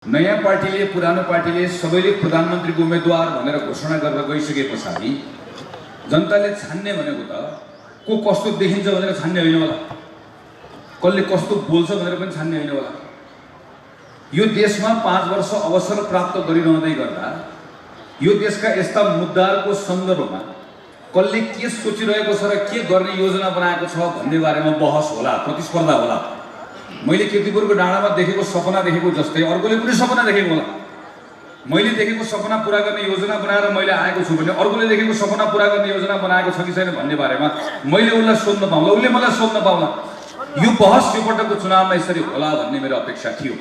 नयाँ पार्टीले पुरानो पार्टीले सबैले प्रधानमन्त्रीको उम्मेदवार भनेर घोषणा गरेर गइसके पछाडि जनताले छान्ने भनेको त को कस्तो देखिन्छ भनेर छान्ने होइन होला, कसले कस्तो बोल्छ भनेर पनि छान्ने होइन होला। यो देशमा 5 वर्ष अवसर प्राप्त गरिरहँदै गर्दा यो देशका यस्ता मुद्दाहरूको सन्दर्भमा कसले के सोचिरहेको छ र के गर्ने योजना बनाएको छ भन्ने बारेमा बहस होला, प्रतिस्पर्धा होला। मैले कीर्तिपुरको डाँडामा देखेको सपना देखेको जस्तै अर्कोले पनि सपना देखेको होला। मैले देखेको सपना पूरा गर्ने योजना बनाएर मैले आएको छु भने अर्कोले देखेको सपना पूरा गर्ने योजना बनाएको छ कि छैन भन्ने बारेमा मैले उसलाई सोध्न पाउँला, उसले मलाई सोध्न पाउँला। यो बहस यो पटकको चुनावमा यसरी होला भन्ने मेरो अपेक्षा थियो।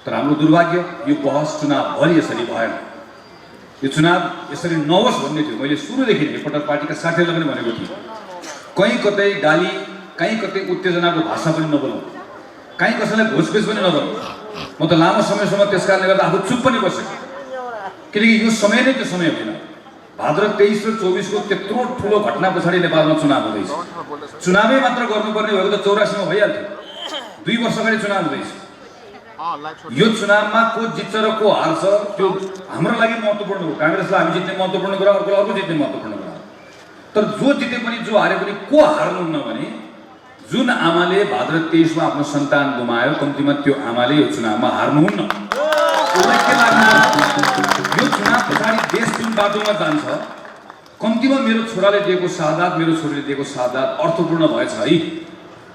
तर हाम्रो दुर्भाग्य यो बहस चुनावभरि यसरी भएन। यो चुनाव यसरी नहोस् भन्ने थियो। मैले सुरुदेखि नै पटक पार्टीका साथीहरूलाई पनि भनेको थिएँ, कहीँ कतै गाली, कहीँ कतै उत्तेजनाको भाषा पनि नबोलौँ, कहीँ कसैलाई घोषपेच पनि नगरौँ। म त लामो समयसम्म त्यस कारणले गर्दा आफू चुप पनि बसेँ, किनकि यो समय नै त्यो समय होइन। भाद्र 23 र 24 को त्यत्रो ठुलो घटना पछाडि नेपालमा चुनाव हुँदैछ। चुनावै मात्र गर्नुपर्ने भएको त 84 मा भइहाल्थ्यो। 2 वर्ष अगाडि चुनाव हुँदैछ। यो चुनावमा को जित्छ र को हार्छ त्यो हाम्रो लागि महत्त्वपूर्ण हो। कांग्रेसलाई हामी जित्ने महत्त्वपूर्ण कुरा, अर्को अर्को जित्ने महत्त्वपूर्ण कुरा। तर जो जिते पनि जो हारे पनि को हार्नुहुन्न भने जुन आमाले भाद्र 23 मा आफ्नो सन्तान गुमायो, कम्तीमा त्यो आमाले यो चुनावमा हार्नुहुन्न। उसलाई के लाग्छ? यो चुनाव पछाडि देश जुन बाटोमा जान्छ, कम्तीमा मेरो छोराले दिएको शहादत, मेरो छोरीले दिएको शहादत अर्थपूर्ण भएछ है,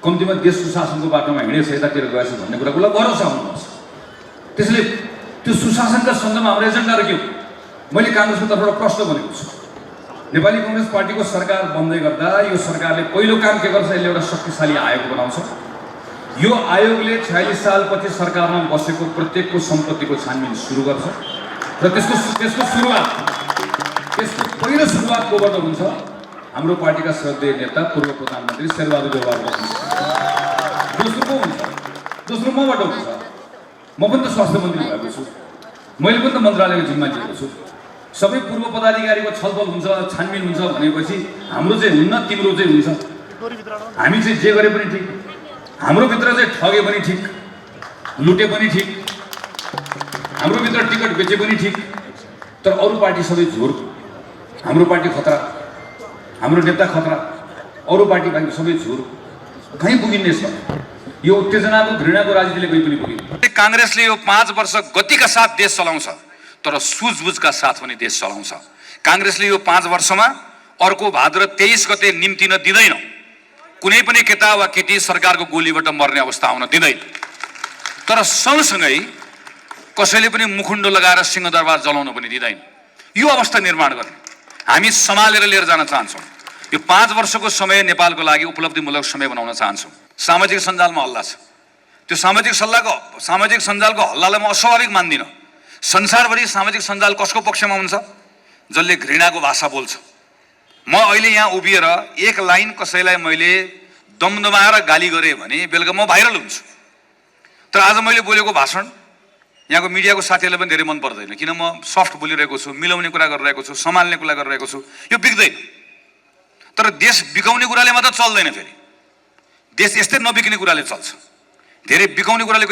कम्तीमा देश सुशासनको बाटोमा हिँडेछ, यतातिर गएछ भन्ने कुरा उसलाई भरोसा हुनुपर्छ। त्यसले त्यो सुशासनका सन्दर्भमा हाम्रो एजेन्डाहरू के हो? मैले कांग्रेसको तर्फबाट प्रश्न गरेको छु। नेपाली कांग्रेस पार्टीको सरकार बन्दै गर्दा यो सरकारले पहिलो काम के गर्छ? यसले एउटा शक्तिशाली आयोग बनाउँछ। यो आयोगले 46 सालपछि सरकारमा बसेको प्रत्येकको सम्पत्तिको छानबिन सुरु गर्छ र त्यसको पहिलो सुरुवात कोबाट हुन्छ? हाम्रो पार्टीका श्रद्धेय नेता पूर्व प्रधानमन्त्री शेरबहादुर देउवाबाट हुन्छ। दोस्रो को हुन्छ? दोस्रो मबाट हुन्छ। म पनि त स्वास्थ्य मन्त्री भएको छु, मैले पनि त मन्त्रालयको जिम्मा लिएको छु। सबै पूर्व पदाधिकारीको छलफल हुन्छ, छानबिन हुन्छ भनेपछि हाम्रो चाहिँ हुन्न, तिम्रो चाहिँ हुन्छ। हामी चाहिँ जे गरे पनि ठिक, हाम्रो भित्र चाहिँ ठगे पनि ठिक, लुटे पनि ठिक, हाम्रो भित्र टिकट बेचे पनि ठिक। तर अरू पार्टी सबै झोर, हाम्रो पार्टी खतरा, हाम्रो नेता खतरा, अरू पार्टी बाहेक सबै झोर। कहीँ पुगिने छ यो उत्तेजनाको, घृणाको राजनीतिले कहीँ पनि पुगिन्छ। कांग्रेसले यो 5 वर्ष गतिका साथ देश चलाउँछ, तर सुझबुझका साथ पनि देश चलाउँछ। कांग्रेसले यो 5 वर्षमा अर्को भाद्र 23 गते निम्तिन दिँदैन। कुनै पनि केटा वा केटी सरकारको गोलीबाट मर्ने अवस्था आउन दिँदैन। तर सँगसँगै कसैले पनि मुखुण्डो लगाएर सिंहदरबार जलाउन पनि दिँदैन। यो अवस्था निर्माण गर्ने हामी सम्हालेर लिएर जान चाहन्छौँ। यो 5 वर्षको समय नेपालको लागि उपलब्धिमूलक समय बनाउन चाहन्छौँ। सामाजिक सञ्जालमा हल्ला छ, त्यो सामाजिक सञ्जालको हल्लालाई म अस्वाभाविक मान्दिनँ। संसारभरि सामाजिक सञ्जाल कसको पक्षमा हुन्छ? जसले घृणाको भाषा बोल्छ। म अहिले यहाँ उभिएर एक लाइन कसैलाई मैले दमदमाएर गाली गरेँ भने बेलुका म भाइरल हुन्छु। तर आज मैले बोलेको भाषण यहाँको मिडियाको साथीहरूलाई पनि धेरै मन पर्दैन, किन म सफ्ट बोलिरहेको छु, मिलाउने कुरा गरिरहेको छु, सम्हाल्ने कुरा गरिरहेको छु। यो बिग्दैन। तर देश बिकाउने कुराले मात्र चल्दैन। फेरि देश यस्तै नबिक्ने कुराले चल्छ। धेरै बिकाउने कुराले